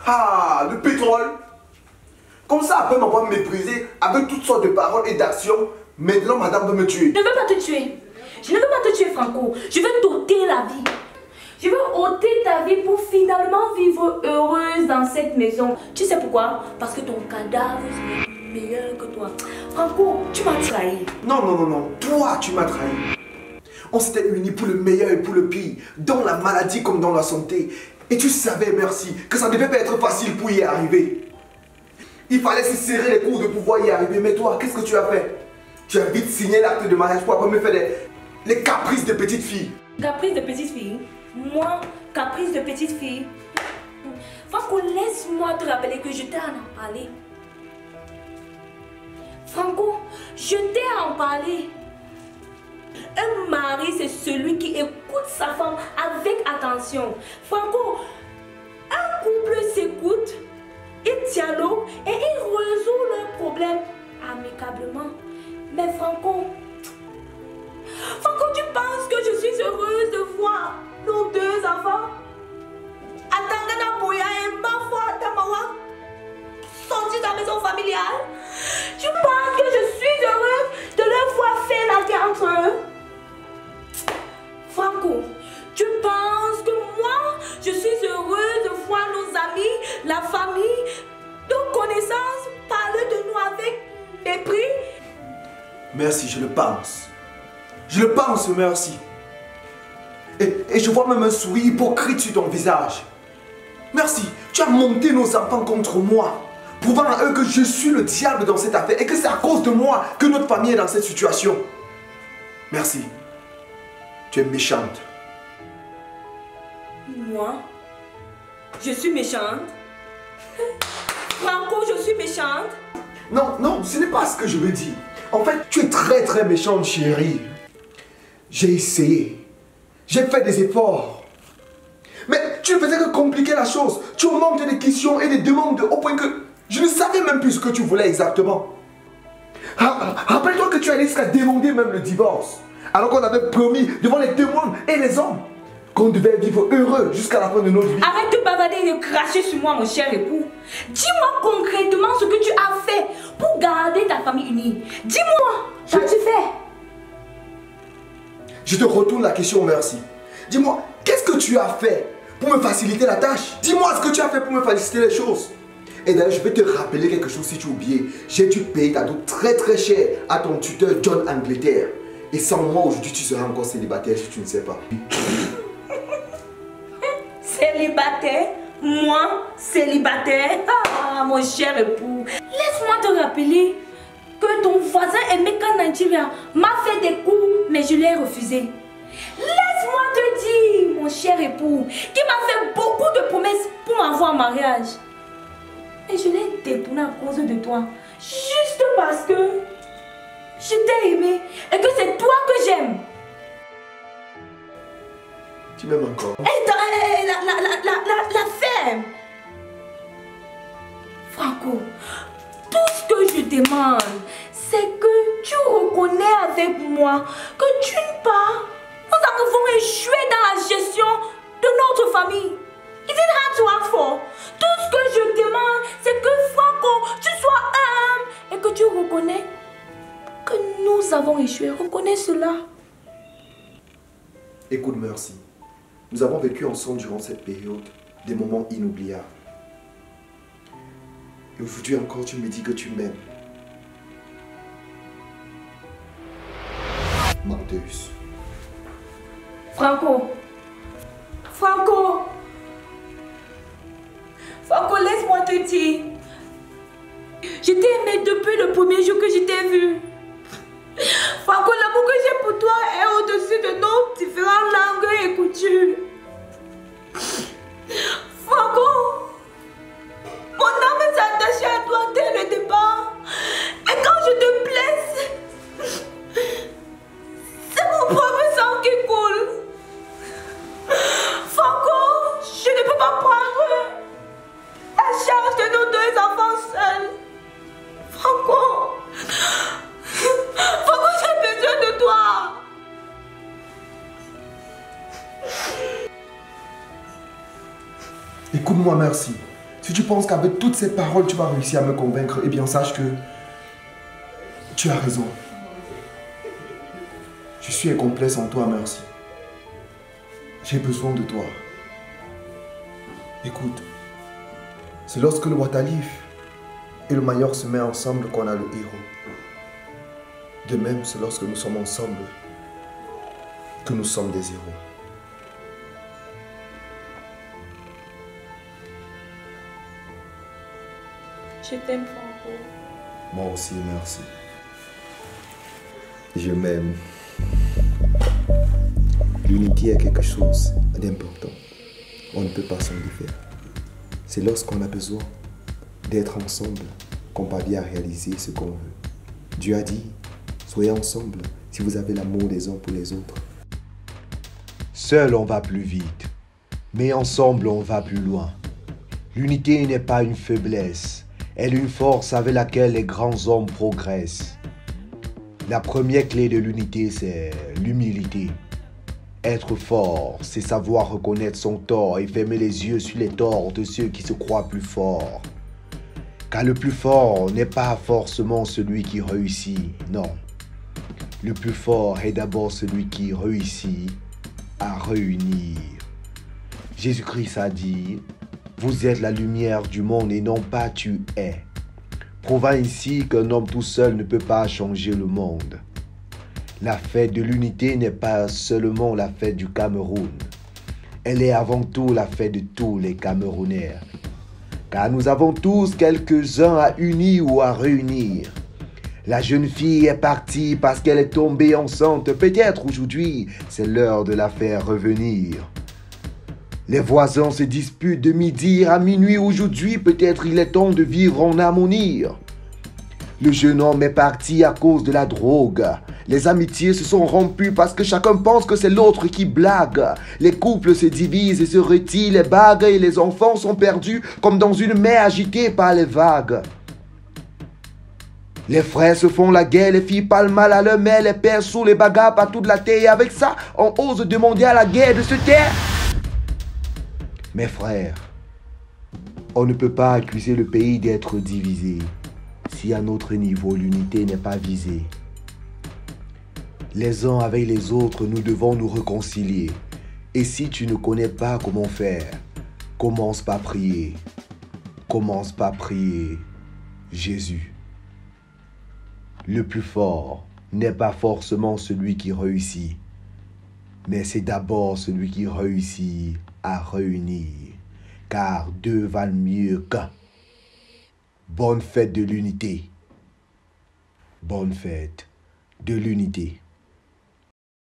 Ah, le pétrole. Comme ça, après m'avoir méprisé avec toutes sortes de paroles et d'actions, maintenant madame veut me tuer. Je ne veux pas te tuer. Je ne veux pas te tuer, Franco. Je veux t'ôter la vie. Je veux ôter ta vie pour finalement vivre heureuse dans cette maison. Tu sais pourquoi? Parce que ton cadavre serait meilleur que toi. Franco, tu m'as trahi. Non, non, non, non. Toi, tu m'as trahi. On s'était unis pour le meilleur et pour le pire, dans la maladie comme dans la santé. Et tu savais, merci, que ça ne devait pas être facile pour y arriver. Il fallait se serrer les coudes de pouvoir y arriver. Mais toi, qu'est-ce que tu as fait? Tu as vite signé l'acte de mariage pour après me faire les caprices de petite fille. Caprice de petite fille? Moi, caprice de petite fille? Franco, laisse-moi te rappeler que je t'ai à en parler. Franco, je t'ai à en parler. Un mari, c'est celui qui écoute sa femme avec attention. Franco, un couple s'écoute, ils dialoguent et ils résolvent leurs problèmes amicablement. Mais Franco, tu penses que je suis heureuse de voir nos deux enfants, Atangana Boya et Mafwa Tamawa, sortis de la maison familiale? Tu penses que je suis heureuse de leur voir faire la guerre entre eux? Franco, tu penses que moi, je suis heureuse de voir nos amis, la famille, nos connaissances parler de nous avec mépris? Merci, je le pense. Je le pense, merci. Et je vois même un sourire hypocrite sur ton visage. Merci, tu as monté nos enfants contre moi, prouvant à eux que je suis le diable dans cette affaire et que c'est à cause de moi que notre famille est dans cette situation. Merci. Tu es méchante. Moi? Je suis méchante? Franco, je suis méchante? Non, non, ce n'est pas ce que je veux dire. En fait, tu es très très méchante, chérie. J'ai essayé. J'ai fait des efforts. Mais tu ne faisais que compliquer la chose. Tu augmentes des questions et des demandes au point que je ne savais même plus ce que tu voulais exactement. Rappelle-toi que tu allais jusqu'à demander même le divorce. Alors qu'on avait promis devant les témoins et les hommes qu'on devait vivre heureux jusqu'à la fin de notre vie. Arrête de bavarder et de cracher sur moi, mon cher époux. Dis-moi concrètement ce que tu as fait pour garder ta famille unie. Dis-moi, qu'as-tu fait? Je te retourne la question, merci. Dis-moi, qu'est-ce que tu as fait pour me faciliter la tâche? Dis-moi ce que tu as fait pour me faciliter les choses. Et d'ailleurs, je vais te rappeler quelque chose si tu oublies. J'ai dû payer ta dot très très cher à ton tuteur John Angleterre. Et sans moi, aujourd'hui, tu seras encore célibataire si tu ne sais pas. Célibataire? Moi, célibataire? Ah, mon cher époux. Laisse-moi te rappeler que ton voisin Emeka Nigeria m'a fait des coups, mais je l'ai refusé. Laisse-moi te dire, mon cher époux, qu'il m'a fait beaucoup de promesses pour m'avoir en mariage. Et je l'ai détourné à cause de toi. Juste parce que je t'ai aimé et que c'est toi que j'aime. Tu m'aimes encore? La ferme. Franco, tout ce que je demande, c'est que tu reconnais avec moi que d'une part, nous avons échoué dans la gestion de notre famille. Is it hard to ask for? Tout ce que je demande, c'est que Franco, tu sois humble et que tu reconnais que nous avons échoué. Reconnais cela. Écoute, merci. Nous avons vécu ensemble durant cette période des moments inoubliables. Et aujourd'hui encore, tu me dis que tu m'aimes. Menteuse. Franco. Franco, laisse-moi te dire. Je t'ai aimé depuis le premier jour que je t'ai vu. Franco, l'amour que j'ai pour toi est au-dessus de nos différentes langues et coutumes. Franco, mon âme s'est attachée à toi dès le départ. Et quand je te blesse, c'est mon propre sang qui coule. Franco, je ne peux pas prendre la charge de nos deux enfants seuls. Franco, j'ai besoin de toi. Écoute-moi, merci. Si tu penses qu'avec toutes ces paroles, tu vas réussir à me convaincre, eh bien sache que tu as raison. Je suis incomplet sans toi, merci. J'ai besoin de toi. Écoute, c'est lorsque le Watalif et le Mayor se mettent ensemble qu'on a le héros. De même, c'est lorsque nous sommes ensemble que nous sommes des héros. Je t'aime, Franco. Moi aussi, merci. Je m'aime. L'unité est quelque chose d'important. On ne peut pas s'en défaire. C'est lorsqu'on a besoin d'être ensemble qu'on parvient à réaliser ce qu'on veut. Dieu a dit, soyez ensemble si vous avez l'amour des uns pour les autres. Seul on va plus vite, mais ensemble on va plus loin. L'unité n'est pas une faiblesse, elle est une force avec laquelle les grands hommes progressent. La première clé de l'unité, c'est l'humilité. Être fort, c'est savoir reconnaître son tort et fermer les yeux sur les torts de ceux qui se croient plus forts. Car le plus fort n'est pas forcément celui qui réussit, non. Le plus fort est d'abord celui qui réussit à réunir. Jésus-Christ a dit, « Vous êtes la lumière du monde et non pas tu es », prouvant ainsi qu'un homme tout seul ne peut pas changer le monde. La fête de l'unité n'est pas seulement la fête du Cameroun. Elle est avant tout la fête de tous les Camerounais. Car nous avons tous quelques-uns à unir ou à réunir. La jeune fille est partie parce qu'elle est tombée enceinte. Peut-être aujourd'hui, c'est l'heure de la faire revenir. Les voisins se disputent de midi à minuit. Aujourd'hui, peut-être il est temps de vivre en harmonie. Le jeune homme est parti à cause de la drogue. Les amitiés se sont rompues parce que chacun pense que c'est l'autre qui blague. Les couples se divisent et se retirent les bagues et les enfants sont perdus comme dans une mer agitée par les vagues. Les frères se font la guerre, les filles parlent mal à leur mère, les pères sous les bagarres partout de la terre. Et avec ça, on ose demander à la guerre de se taire. Mes frères, on ne peut pas accuser le pays d'être divisé si à notre niveau l'unité n'est pas visée. Les uns avec les autres, nous devons nous réconcilier. Et si tu ne connais pas comment faire, commence par prier. Commence par prier Jésus. Le plus fort n'est pas forcément celui qui réussit, mais c'est d'abord celui qui réussit à réunir, car deux valent mieux qu'un. Bonne fête de l'unité. Bonne fête de l'unité.